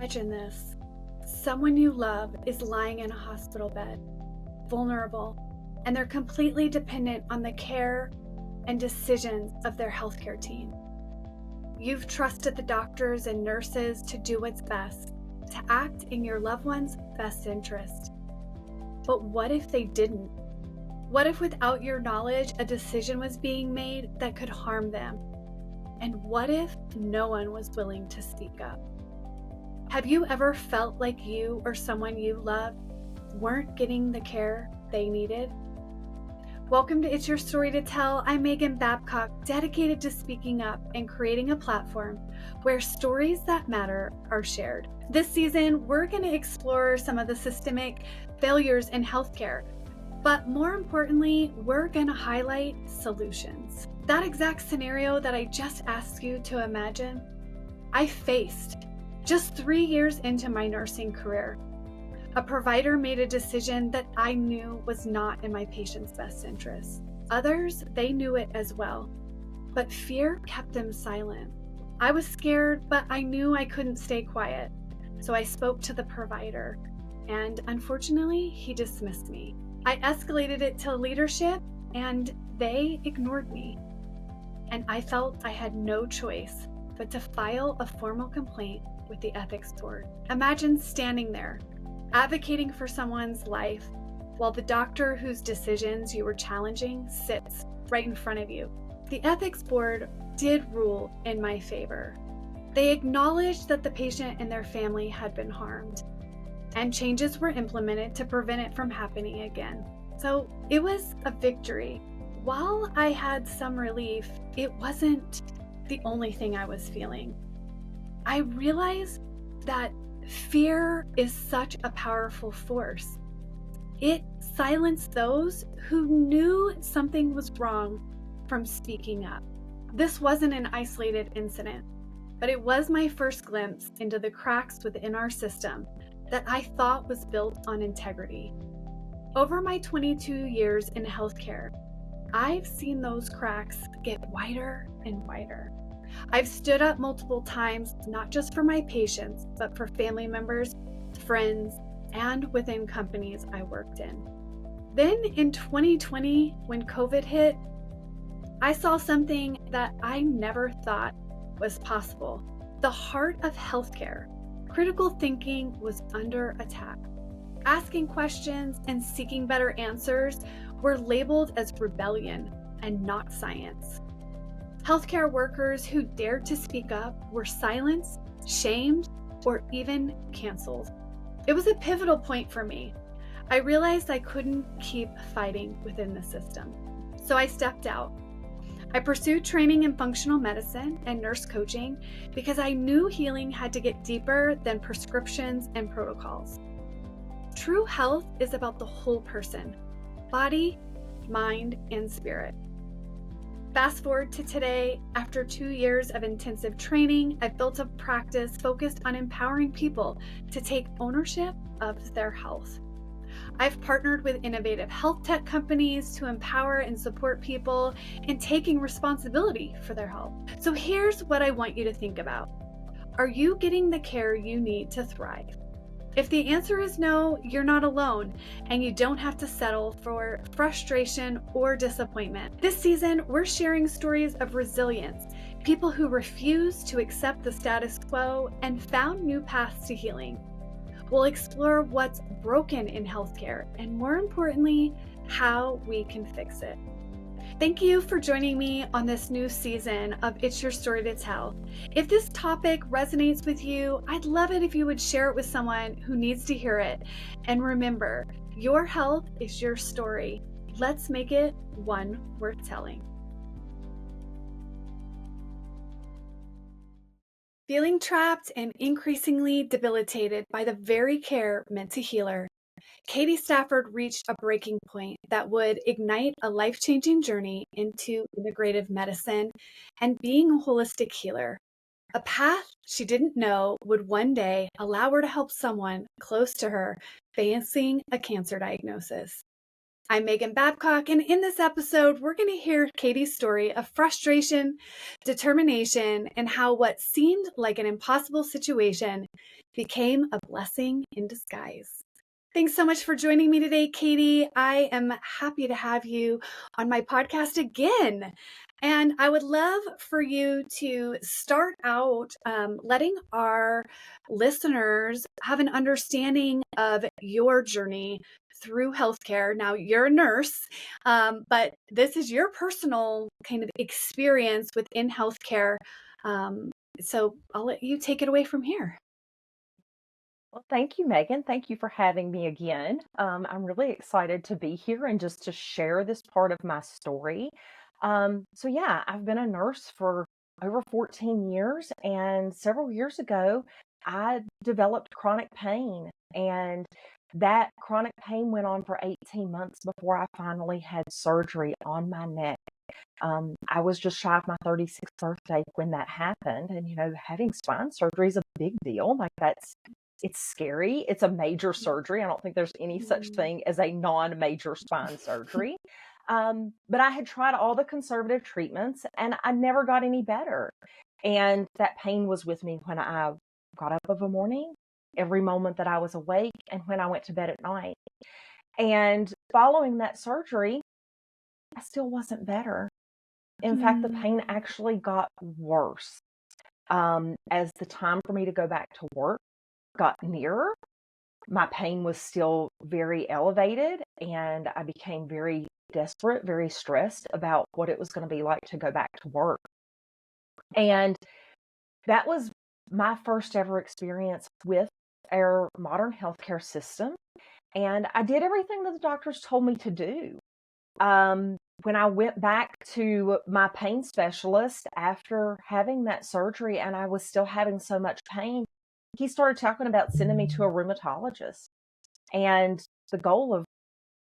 Imagine this. Someone you love is lying in a hospital bed, vulnerable, and they're completely dependent on the care and decisions of their healthcare team. You've trusted the doctors and nurses to do what's best, to act in your loved one's best interest. But what if they didn't? What if without your knowledge, a decision was being made that could harm them? And what if no one was willing to speak up? Have you ever felt like you or someone you loved weren't getting the care they needed? Welcome to It's Your Story to Tell. I'm Megan Babcock, dedicated to speaking up and creating a platform where stories that matter are shared. This season, we're going to explore some of the systemic failures in healthcare, but more importantly, we're going to highlight solutions. That exact scenario that I just asked you to imagine, I faced just 3 years into my nursing career. A provider made a decision that I knew was not in my patient's best interest. Others, they knew it as well, but fear kept them silent. I was scared, but I knew I couldn't stay quiet. So I spoke to the provider, and unfortunately, he dismissed me. I escalated it to leadership, and they ignored me. And I felt I had no choice but to file a formal complaint with the ethics board. Imagine standing there, advocating for someone's life, while the doctor whose decisions you were challenging sits right in front of you. The ethics board did rule in my favor. They acknowledged that the patient and their family had been harmed, and changes were implemented to prevent it from happening again. So it was a victory. While I had some relief, it wasn't the only thing I was feeling. I realized that fear is such a powerful force. It silenced those who knew something was wrong from speaking up. This wasn't an isolated incident, but it was my first glimpse into the cracks within our system that I thought was built on integrity. Over my 22 years in healthcare, I've seen those cracks get wider and wider. I've stood up multiple times, not just for my patients, but for family members, friends, and within companies I worked in. Then in 2020, when COVID hit, I saw something that I never thought was possible. The heart of healthcare, critical thinking, was under attack. Asking questions and seeking better answers were labeled as rebellion and not science. Healthcare workers who dared to speak up were silenced, shamed, or even canceled. It was a pivotal point for me. I realized I couldn't keep fighting within the system. So I stepped out. I pursued training in functional medicine and nurse coaching because I knew healing had to get deeper than prescriptions and protocols. True health is about the whole person, body, mind, and spirit. Fast forward to today, after 2 years of intensive training, I've built a practice focused on empowering people to take ownership of their health. I've partnered with innovative health tech companies to empower and support people in taking responsibility for their health. So here's what I want you to think about. Are you getting the care you need to thrive? If the answer is no, you're not alone, and you don't have to settle for frustration or disappointment. This season, we're sharing stories of resilience, people who refused to accept the status quo and found new paths to healing. We'll explore what's broken in healthcare, and more importantly, how we can fix it. Thank you for joining me on this new season of It's Your Story to Tell. If this topic resonates with you, I'd love it if you would share it with someone who needs to hear it. And remember, your health is your story. Let's make it one worth telling. Feeling trapped and increasingly debilitated by the very care meant to heal her, Katie Stafford reached a breaking point that would ignite a life-changing journey into integrative medicine and being a holistic healer, a path she didn't know would one day allow her to help someone close to her facing a cancer diagnosis. I'm Megan Babcock, and in this episode, we're going to hear Katie's story of frustration, determination, and how what seemed like an impossible situation became a blessing in disguise. Thanks so much for joining me today, Katie. I am happy to have you on my podcast again. And I would love for you to start out letting our listeners have an understanding of your journey through healthcare. Now, you're a nurse, but this is your personal kind of experience within healthcare. So I'll let you take it away from here. Well, thank you, Megan. Thank you for having me again. I'm really excited to be here and just to share this part of my story. Yeah, I've been a nurse for over 14 years, and several years ago, I developed chronic pain, and that chronic pain went on for 18 months before I finally had surgery on my neck. I was just shy of my 36th birthday when that happened, and having spine surgery is a big deal. It's scary. It's a major surgery. I don't think there's any such thing as a non-major spine surgery. But I had tried all the conservative treatments and I never got any better. And that pain was with me when I got up of a morning, every moment that I was awake, and when I went to bed at night. And following that surgery, I still wasn't better. In fact, the pain actually got worse. As the time for me to go back to work got nearer, my pain was still very elevated, and I became very desperate, very stressed about what it was going to be like to go back to work. And that was my first ever experience with our modern healthcare system. And I did everything that the doctors told me to do. When I went back to my pain specialist after having that surgery and I was still having so much pain, he started talking about sending me to a rheumatologist. And the goal of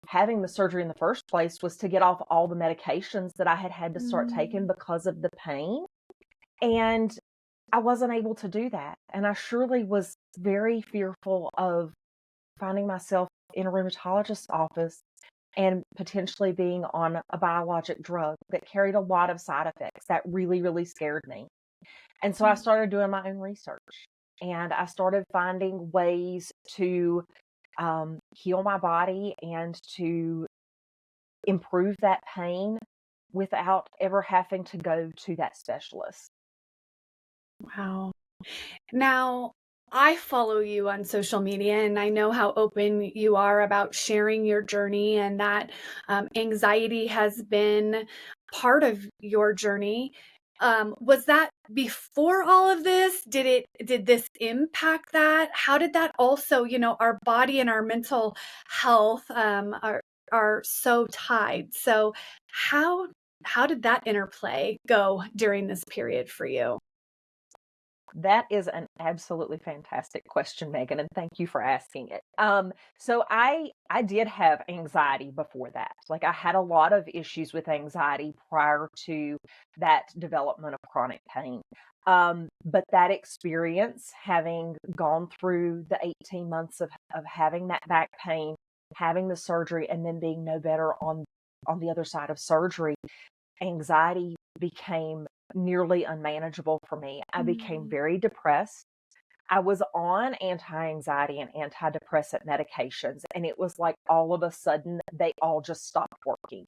having the surgery in the first place was to get off all the medications that I had had to start taking because of the pain. And I wasn't able to do that. And I surely was very fearful of finding myself in a rheumatologist's office and potentially being on a biologic drug that carried a lot of side effects. That really, really scared me. And so I started doing my own research. And I started finding ways to heal my body and to improve that pain without ever having to go to that specialist. Wow. Now, I follow you on social media and I know how open you are about sharing your journey, and that anxiety has been part of your journey. Was that before all of this? Did this impact that? How did that also, our body and our mental health are so tied. So how did that interplay go during this period for you? That is an absolutely fantastic question, Megan, and thank you for asking it. So I did have anxiety before that. Like, I had a lot of issues with anxiety prior to that development of chronic pain. But that experience, having gone through the 18 months of having that back pain, having the surgery, and then being no better on the other side of surgery, anxiety became nearly unmanageable for me. I became very depressed. I was on anti-anxiety and antidepressant medications, and it was like all of a sudden they all just stopped working.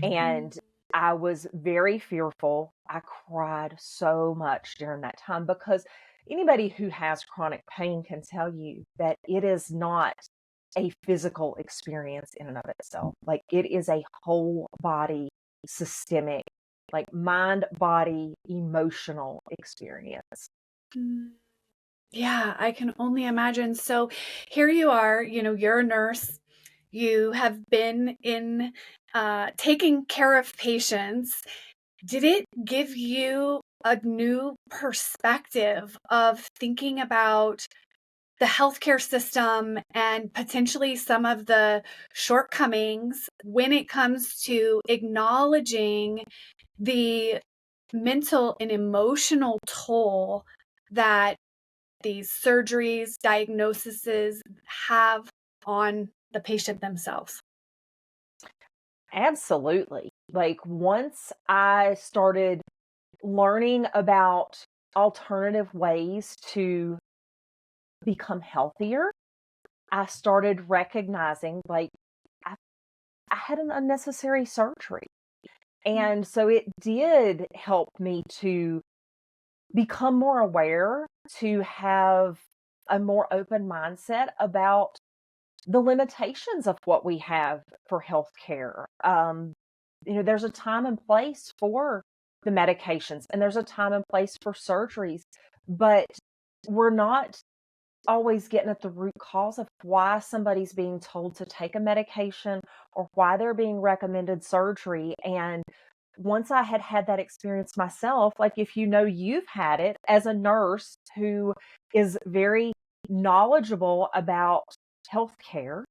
And I was very fearful. I cried so much during that time because anybody who has chronic pain can tell you that it is not a physical experience in and of itself. Like, it is a whole body, systemic, like mind, body, emotional experience. Yeah, I can only imagine. So here you are, you're a nurse. You have been in taking care of patients. Did it give you a new perspective of thinking about the healthcare system and potentially some of the shortcomings when it comes to acknowledging the mental and emotional toll that these surgeries, diagnoses have on the patient themselves? Absolutely. Like once I started learning about alternative ways to become healthier, I started recognizing like I, I had an unnecessary surgery. And so it did help me to become more aware, to have a more open mindset about the limitations of what we have for healthcare. There's a time and place for the medications, and there's a time and place for surgeries, but we're not always getting at the root cause of why somebody's being told to take a medication or why they're being recommended surgery. And once I had had that experience myself, like if you know you've had it as a nurse who is very knowledgeable about healthcare,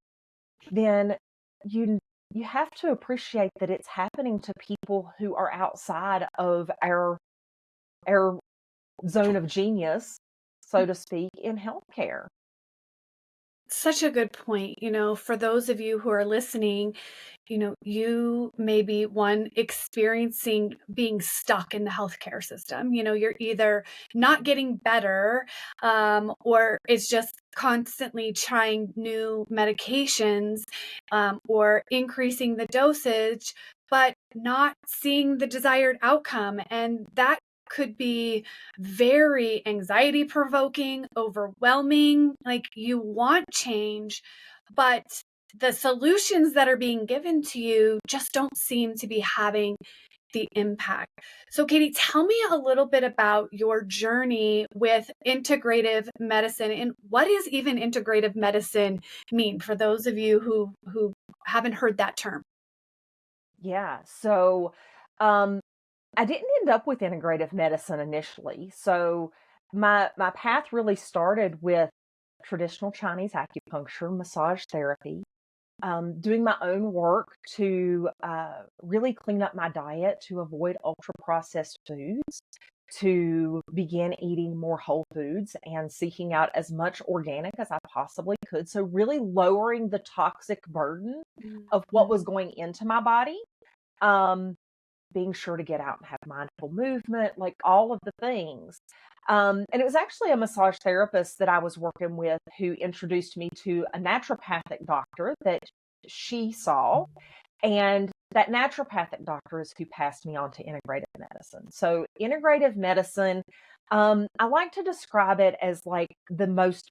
then you you have to appreciate that it's happening to people who are outside of our zone of genius, so to speak, in healthcare. Such a good point. For those of you who are listening, you may be one experiencing being stuck in the healthcare system. You're either not getting better, or it's just constantly trying new medications, or increasing the dosage, but not seeing the desired outcome. And that could be very anxiety provoking, overwhelming. Like you want change, but the solutions that are being given to you just don't seem to be having the impact. So, Katie, tell me a little bit about your journey with integrative medicine, and what does even integrative medicine mean for those of you who haven't heard that term? Yeah. So, um, I didn't end up with integrative medicine initially. So my path really started with traditional Chinese acupuncture, massage therapy, doing my own work to really clean up my diet to avoid ultra processed foods, to begin eating more whole foods and seeking out as much organic as I possibly could. So really lowering the toxic burden of what was Mhm. going into my body. Um, Being sure to get out and have mindful movement, like all of the things. And it was actually a massage therapist that I was working with who introduced me to a naturopathic doctor that she saw. And that naturopathic doctor is who passed me on to integrative medicine. So, integrative medicine, I like to describe it as like the most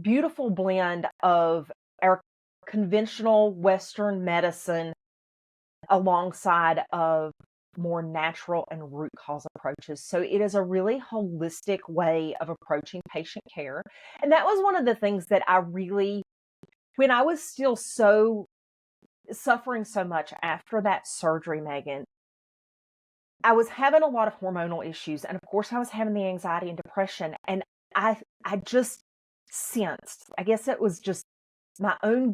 beautiful blend of our conventional Western medicine alongside of more natural and root cause approaches. So it is a really holistic way of approaching patient care. And that was one of the things that I really, when I was still so suffering so much after that surgery, Megan, I was having a lot of hormonal issues. And of course, I was having the anxiety and depression. And I just sensed, I guess it was just my own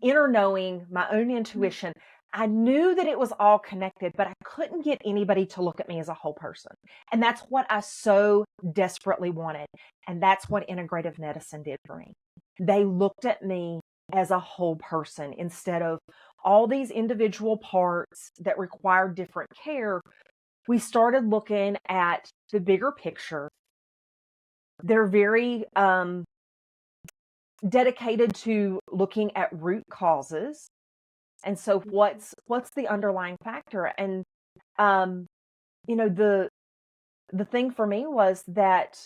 inner knowing, my own intuition. I knew that it was all connected, but I couldn't get anybody to look at me as a whole person. And that's what I so desperately wanted. And that's what integrative medicine did for me. They looked at me as a whole person instead of all these individual parts that required different care. We started looking at the bigger picture. They're very dedicated to looking at root causes. And so what's the underlying factor? And um, the thing for me was that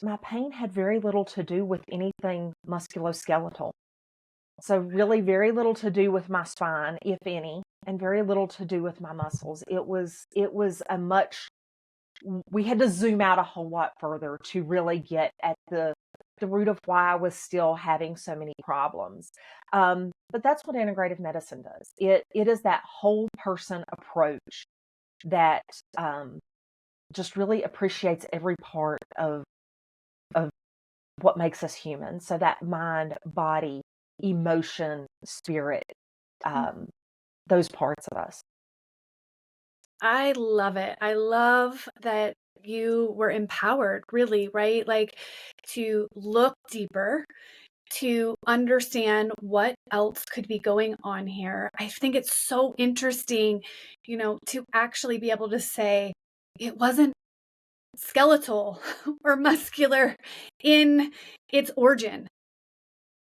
my pain had very little to do with anything musculoskeletal. So really very little to do with my spine, if any, and very little to do with my muscles. It was a much we had to zoom out a whole lot further to really get at the root of why I was still having so many problems. But that's what integrative medicine does. It is that whole person approach that just really appreciates every part of what makes us human. So that mind, body, emotion, spirit, um, those parts of us. I love it. I love that you were empowered, really, right? Like to look deeper to understand what else could be going on here. I think it's so interesting, to actually be able to say it wasn't skeletal or muscular in its origin.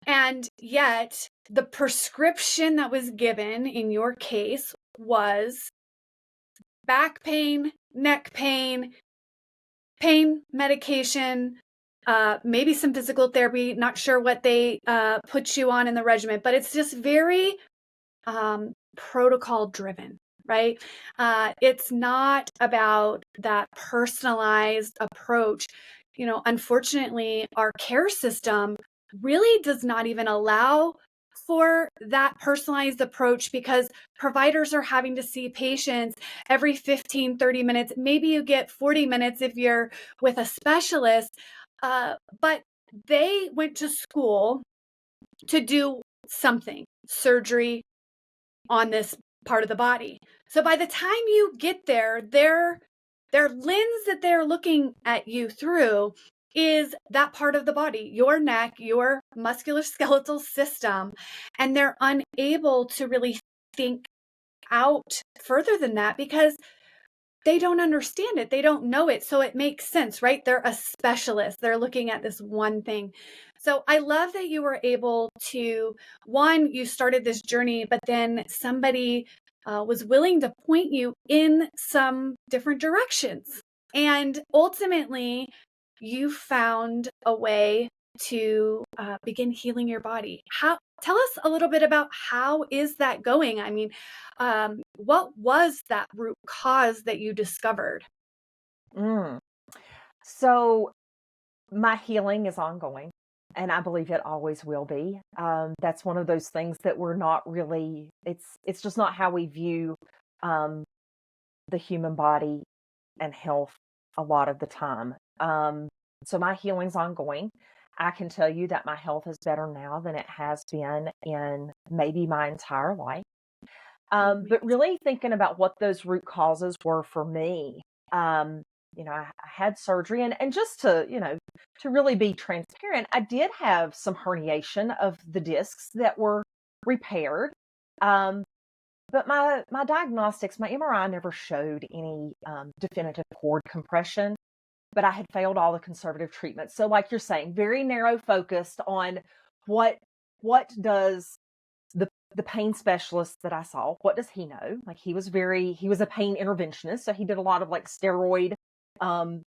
And yet, the prescription that was given in your case was back pain, neck pain, pain medication, maybe some physical therapy. Not sure what they put you on in the regimen, but it's just very protocol driven, right? It's not about that personalized approach. Unfortunately, our care system really does not even allow for that personalized approach, because providers are having to see patients every 15, 30 minutes. Maybe you get 40 minutes if you're with a specialist, but they went to school to do something, surgery on this part of the body. So by the time you get there, their lens that they're looking at you through is that part of the body, your neck, your musculoskeletal system, and they're unable to really think out further than that because they don't understand it. They don't know it. So it makes sense, right? They're a specialist. They're looking at this one thing. So I love that you were able to, one, you started this journey, but then somebody was willing to point you in some different directions. And ultimately, you found a way to begin healing your body. Tell us a little bit about how is that going? I mean, what was that root cause that you discovered? Mm. So my healing is ongoing, and I believe it always will be. That's one of those things that we're not really. It's just not how we view um, the human body and health a lot of the time. So my healing's ongoing. I can tell you that my health is better now than it has been in maybe my entire life. But really thinking about what those root causes were for me, I had surgery, and just to really be transparent, I did have some herniation of the discs that were repaired. Um, but my diagnostics, my MRI never showed any definitive cord compression, but I had failed all the conservative treatments. So like you're saying, very narrow focused on what does the pain specialist that I saw, what does he know? Like he was a pain interventionist. So he did a lot of like steroid, epidural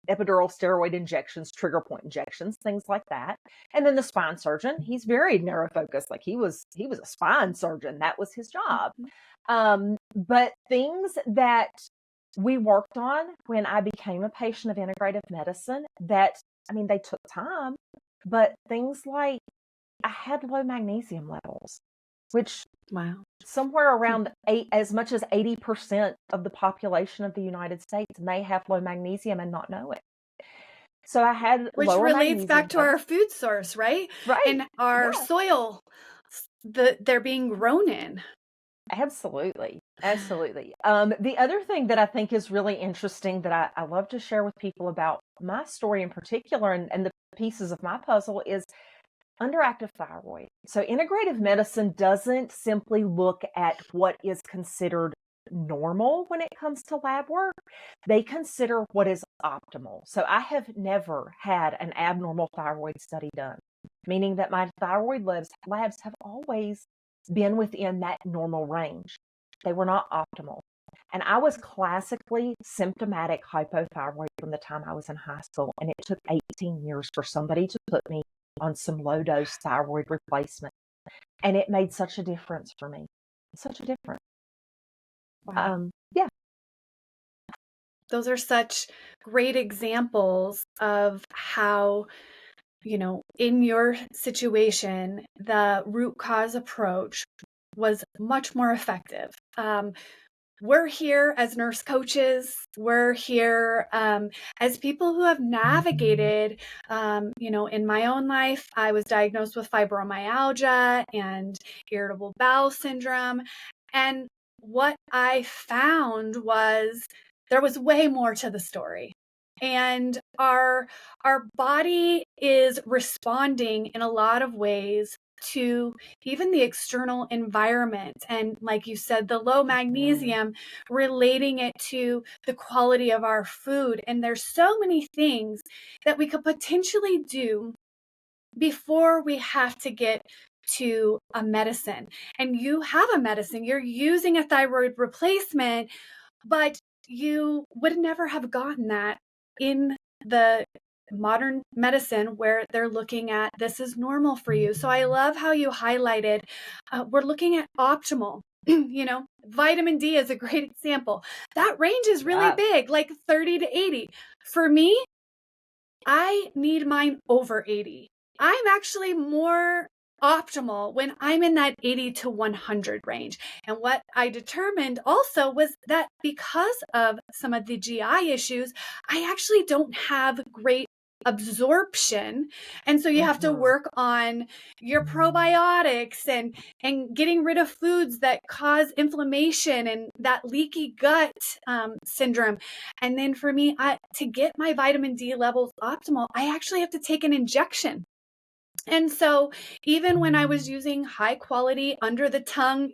steroid injections, trigger point injections, things like that. And then the spine surgeon, he's very narrow focused. Like he was a spine surgeon. That was his job. But things that we worked on when I became a patient of integrative medicine that, I mean, they took time, but things like I had low magnesium levels, which Wow. somewhere around as much as 80% of the population of the United States may have low magnesium and not know it. So I had Which lower relates magnesium back to levels. our food source, right? Right. And our Yeah, soil they're being grown in. absolutely. Absolutely. The other thing that I think is really interesting that I love to share with people about my story in particular and the pieces of my puzzle is underactive thyroid. So integrative medicine doesn't simply look at what is considered normal when it comes to lab work. They consider what is optimal. So I have never had an abnormal thyroid study done, meaning that my thyroid labs have always been within that normal range. They were not optimal. And I was classically symptomatic hypothyroid from the time I was in high school. And it took 18 years for somebody to put me on some low dose thyroid replacement. And it made such a difference for me. Such a difference. Wow. Yeah. Those are such great examples of how, in your situation, the root cause approach was much more effective. We're here as nurse coaches. We're here as people who have navigated, in my own life, I was diagnosed with fibromyalgia and irritable bowel syndrome. And what I found was there was way more to the story. And our body is responding in a lot of ways to even the external environment. And like you said, the low magnesium, relating it to the quality of our food. And there's so many things that we could potentially do before we have to get to a medicine. And you have a medicine, you're using a thyroid replacement, but you would never have gotten that in the modern medicine where they're looking at this is normal for you. So I love how you highlighted we're looking at optimal. Vitamin D is a great example. That range is really big, like 30 to 80. For me, I need mine over 80. I'm actually more optimal when I'm in that 80 to 100 range. And what I determined also was that because of some of the GI issues, I actually don't have great absorption. And so you have to work on your probiotics and getting rid of foods that cause inflammation and that leaky gut syndrome. And then for me, to get my vitamin D levels optimal, I actually have to take an injection. And so even when I was using high quality under the tongue,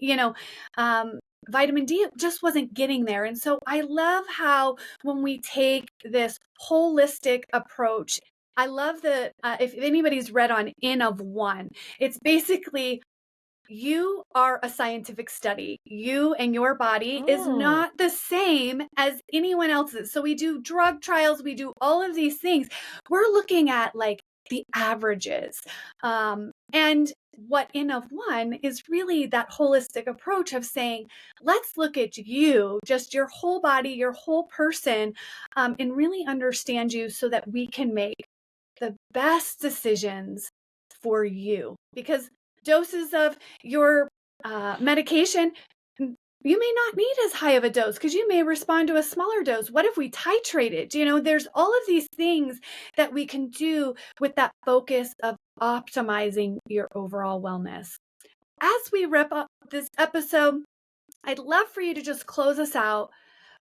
vitamin D just wasn't getting there. And so I love how when we take this holistic approach, I love if anybody's read on N of one, it's basically you are a scientific study. You and your body is not the same as anyone else's. So we do drug trials, we do all of these things. We're looking at like the averages. And what N of one is really that holistic approach of saying, let's look at you, just your whole body, your whole person, and really understand you so that we can make the best decisions for you. Because doses of your medication, you may not need as high of a dose because you may respond to a smaller dose. What if we titrate it? There's all of these things that we can do with that focus of optimizing your overall wellness. As we wrap up this episode, I'd love for you to just close us out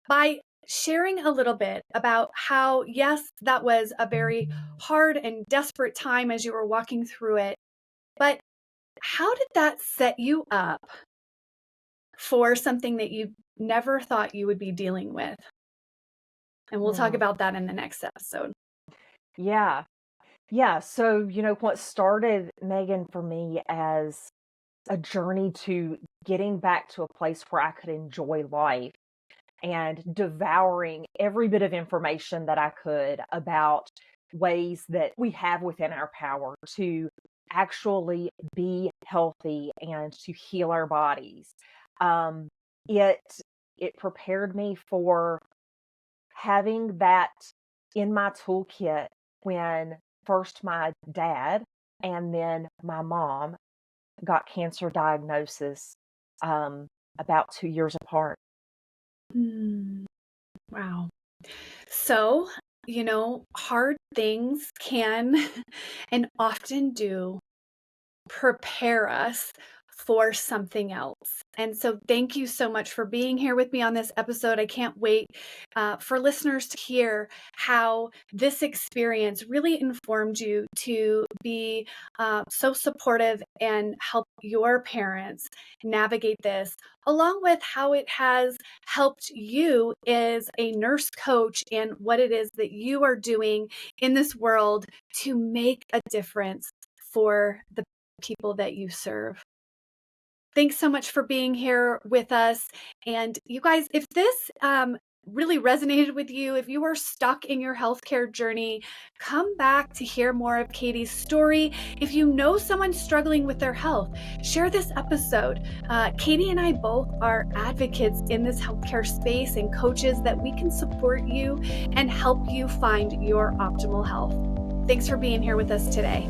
by sharing a little bit about how, yes, that was a very hard and desperate time as you were walking through it, but how did that set you up for something that you never thought you would be dealing with? And we'll talk about that in the next episode. Yeah. So, what started, Megan, for me as a journey to getting back to a place where I could enjoy life and devouring every bit of information that I could about ways that we have within our power to actually be healthy and to heal our bodies. It prepared me for having that in my toolkit when first my dad and then my mom got cancer diagnosis about 2 years apart. Wow. So, hard things can and often do prepare us for something else. And so thank you so much for being here with me on this episode. I can't wait for listeners to hear how this experience really informed you to be so supportive and help your parents navigate this, along with how it has helped you as a nurse coach and what it is that you are doing in this world to make a difference for the people that you serve. Thanks so much for being here with us. And you guys, if this really resonated with you, if you are stuck in your healthcare journey, come back to hear more of Katie's story. If you know someone struggling with their health, share this episode. Katie and I both are advocates in this healthcare space and coaches that we can support you and help you find your optimal health. Thanks for being here with us today.